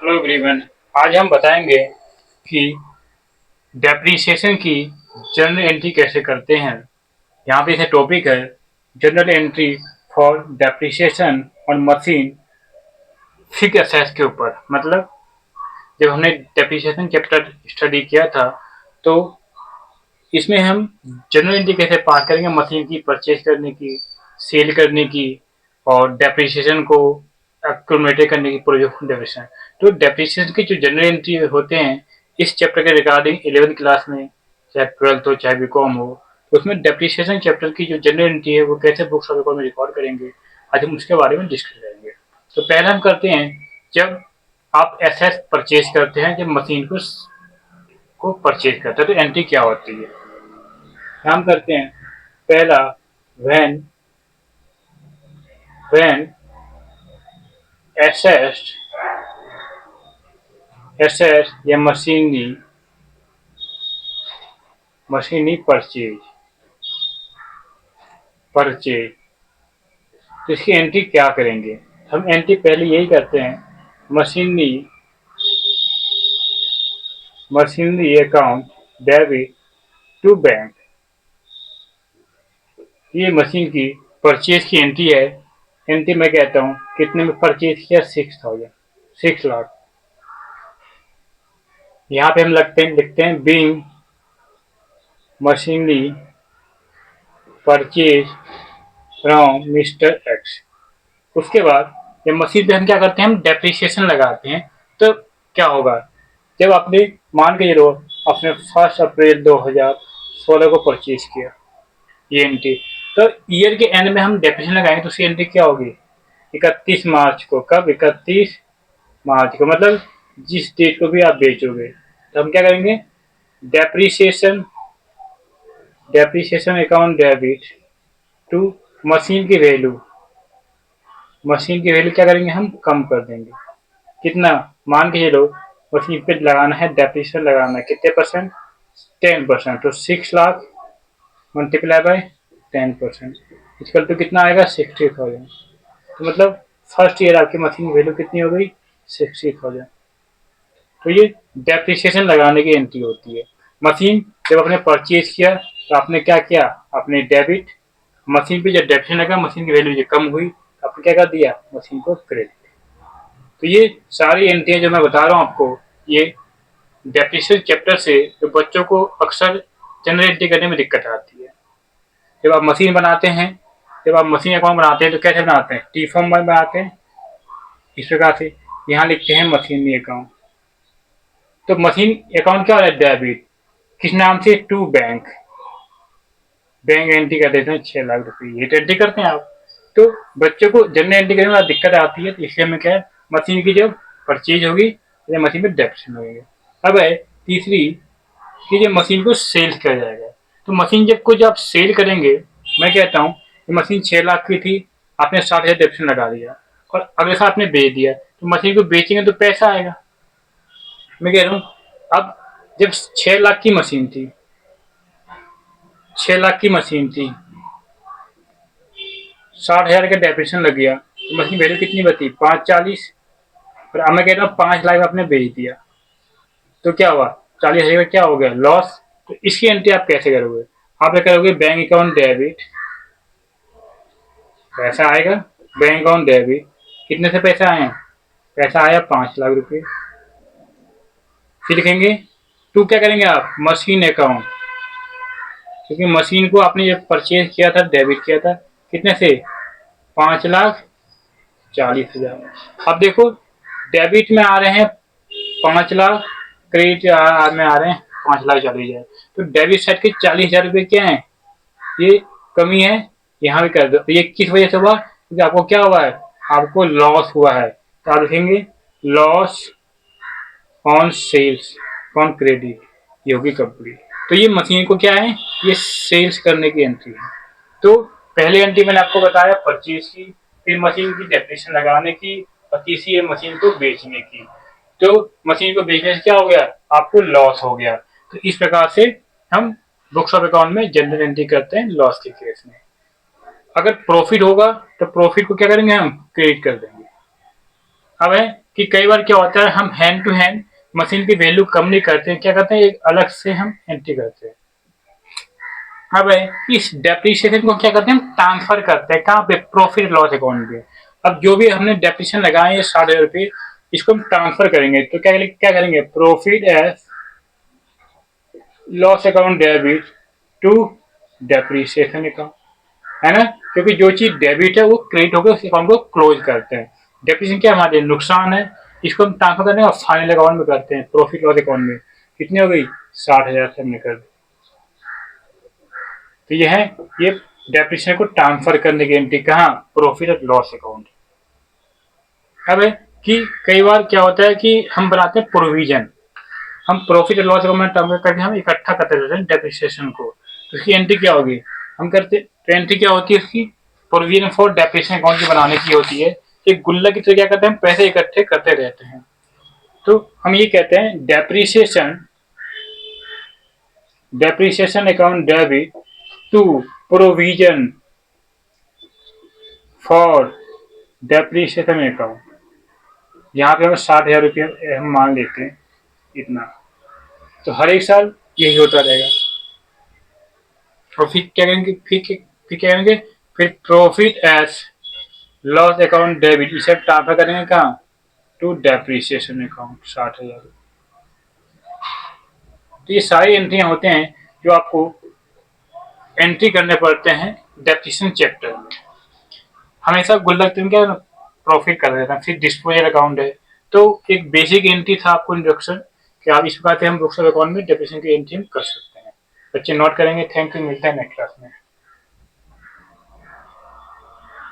Hello everyone. आज हम बताएंगे कि डेप्रिसिएशन की जर्नल एंट्री कैसे करते हैं। यहाँ पे इसे टॉपिक है journal entry for depreciation on machine fix assets के ऊपर। मतलब जब हमने डेप्रिसिएशन चैप्टर स्टडी किया था तो इसमें हम जर्नल एंट्री कैसे पास करेंगे मशीन की परचेज करने की, सेल करने की और डेप्रिसिएशन को एक्यूमुलेट करने की प्रोजेक्ट डेप्रिसिएशन। तो डेप्रिसिएशन की जो जनरल एंट्री होते हैं इस चैप्टर के रिगार्डिंग 11th क्लास में, चाहे 12th हो चाहे बीकॉम हो, तो उसमें डेप्रिसिएशन चैप्टर की जो जनरल एंट्री है वो कैसे बुक्स ऑफ अकाउंट में रिकॉर्ड करेंगे, आज हम उसके बारे में डिस्कस करेंगे। तो पहले हम करते हैं, जब आप एसेट परचेज करते हैं, जब मशीन को परचेज करते हैं तो एंट्री क्या होती है। हम करते हैं पहला, व्हेन व्हेन एसेट या मशीनरी परचेज तो इसकी एंट्री क्या करेंगे। हम एंट्री पहले यही करते हैं, machinery account debit to bank. ये मशीन की परचेज की एंट्री है। एंट्री मैं कहता हूँ कितने में परचेज किया, 6 लाख। यहाँ पे हम लिखते हैं being machinery purchase from mister x. उसके बाद जब मशीन पे हम क्या करते हैं, हम डेप्रिसिएशन लगाते हैं। तो क्या होगा, जब आपने मान के चलो अपने 1 अप्रैल 2016 को परचेज किया ये एंट्री, तो ईयर के एंड में हम डेप्रिसिएशन लगाएंगे तो उसकी एंट्री क्या होगी, 31 मार्च को। कब, 31 मार्च को, मतलब जिस डेट को भी आप बेचोगे। तो हम क्या करेंगे, depreciation depreciation account debit to machine की वैल्यू। मशीन की वैल्यू क्या करेंगे, हम कम कर देंगे। कितना, मान के चलो मशीन पे लगाना है, डेप्रिसिएशन लगाना है कितने परसेंट, 10%। तो 6 लाख मल्टीप्लाई बाय 10% इक्वल टू कितना आएगा, 60,000। तो मतलब फर्स्ट ईयर आपकी मशीन की वैल्यू कितनी हो गई, 60,000। तो ये डेप्रिसिएशन लगाने की एंट्री होती है। मशीन जब आपने परचेज किया तो आपने क्या किया, आपने डेबिट, मशीन पे जब डेप्रिसिएशन लगा मशीन की वैल्यू कम हुई तो आपने क्या कर दिया, मशीन को क्रेडिट। तो ये सारी एंट्रियां जो मैं बता रहा हूँ आपको, ये डेप्रिसिएशन चैप्टर से जो बच्चों को अक्सर जनरल एंट्री करने में दिक्कत आती है। जब आप मशीन बनाते हैं, जब आप मशीन अकाउंट बनाते हैं तो कैसे बनाते हैं, टी फॉर्म में बनाते हैं इस प्रकार से। यहाँ लिखते हैं मशीनरी अकाउंट। तो मशीन अकाउंट क्या हो रहा है, डेबिट किस नाम से, टू बैंक। बैंक एंट्री कर देते हैं 6 लाख रुपए, ये तो एंट्री करते हैं आप। तो बच्चों को जनरल एंट्री करने में दिक्कत आती है, तो इसलिए हमें क्या है, मशीन की जब परचेज होगी तो मशीन में डेप्रिसिएशन होगी। अब है तीसरी, कि जब मशीन को सेल किया जाएगा। तो मशीन जब आप सेल करेंगे, मैं कहता हूँ कि मशीन 6 लाख की थी, आपने 60,000 डेप्रिसिएशन लगा दिया और अगले साल आपने बेच दिया, तो मशीन को बेचेंगे तो पैसा आएगा। मैं कह रहा हूँ, अब जब 6 लाख की मशीन थी, 6 लाख की मशीन थी, 60,000 का डेप्रिसिएशन लग गया तो मशीन वैल्यू कितनी बची, 540। और अब मैं कह रहा हूँ 5 लाख में आपने बेच दिया तो क्या हुआ, 40,000 का क्या हो गया, लॉस। तो इसकी एंट्री आप कैसे करोगे, आप करोगे बैंक अकाउंट डेबिट, पैसा आएगा, बैंक अकाउंट डेबिट, कितने से पैसा आए, पैसा आया 5 लाख रुपए। फिर लिखेंगे टू, क्या करेंगे आप, मशीन अकाउंट, क्योंकि मशीन को आपने जब परचेज किया था, डेबिट किया था कितने से, 5,40,000। अब देखो डेबिट में आ रहे हैं 5 लाख, क्रेडिट में आ रहे हैं 5,40,000। तो डेबिट साइड के 40,000 रुपये क्या है, ये कमी है, यहाँ भी कर दो। तो ये किस वजह से हुआ, क्योंकि आपको क्या हुआ है, आपको लॉस हुआ है। तो आप लिखेंगे loss on sales on credit, ये होगी कंप्लीट। तो ये मशीन को क्या है, ये सेल्स करने की एंट्री है। तो पहली एंट्री मैंने आपको बताया परचेज की, फिर मशीन की डेप्रिसिएशन लगाने की, और तीसरी है मशीन को बेचने की। तो मशीन को बेचने से क्या हो गया, आपको लॉस हो गया। तो इस प्रकार से हम बुक्स ऑफ अकाउंट में जनरल एंट्री करते हैं लॉस के केस में। अगर प्रॉफिट होगा तो प्रॉफिट को क्या करेंगे, हम क्रेडिट कर देंगे। अब है कि कई बार क्या होता है, हम हैंड टू हैंड मशीन की वैल्यू कम नहीं करते हैं, क्या करते हैं, एक अलग से हम एंट्री करते हैं। अब इस डेप्रिसिएशन को क्या करते हैं, हम ट्रांसफर करते हैं कहाँ पे, प्रॉफिट लॉस अकाउंट पे। अब जो भी हमने डेप्रिसिएशन लगाए हैं 60,000 रुपये, इसको हम ट्रांसफर करेंगे, तो क्या करेंगे, profit as loss account debit to depreciation account, है ना, क्योंकि जो चीज डेबिट है वो क्रेडिट होकर उस अकाउंट को क्लोज करते हैं। डेप्रिसिएशन क्या हमारे नुकसान है, इसको हम ट्रांसफर करने और फाइनल अकाउंट में करते हैं, प्रॉफिट लॉस अकाउंट में। कितनी हो गई, 60,000 से हमने कर दी। तो ये है, ये डेप्रिसिएशन को ट्रांसफर करने की एंट्री कहाँ, प्रॉफिट और लॉस अकाउंट। अब कि कई बार क्या होता है कि हम बनाते हैं प्रोविजन, हम प्रॉफिट और लॉस अकाउंट ट्रांसफर करके हम इकट्ठा करते रहते हैं डेप्रिसिएशन को, तो उसकी एंट्री क्या होगी, हम करते, तो एंट्री क्या होती है उसकी, प्रोविजन फॉर डेप्रिसिएशन अकाउंट की बनाने की होती है। एक गुल्ला की तरह क्या करते हैं, हम पैसे इकट्ठे करते रहते हैं। तो हम ये कहते हैं depreciation account debit to provision for depreciation account. यहाँ पे हम 60,000 रुपये हम मान लेते हैं इतना, तो हर एक साल यही होता रहेगा। और फिर क्या करेंगे, फिर क्या करेंगे, फिर profit as loss account debit, इसे ट्रांसफर करेंगे कहाँ, टू डेप्रिसिएशन अकाउंट 60,000। तो ये सारी एंट्रियां होते हैं जो आपको एंट्री करने पड़ते हैं डेप्रिसिएशन चैप्टर में। हमेशा गुल्लक तुम क्या प्रॉफिट कर देता है, फिर डिस्पोजल अकाउंट है। तो एक बेसिक एंट्री था आपको इंट्रोडक्शन कि आप इस प्रकार से हम बुक्स अकाउंट में डेप्रिसिएशन की एंट्री कर सकते हैं। बच्चे नोट करेंगे। थैंक यू, मिलता है नेक्स्ट क्लास में।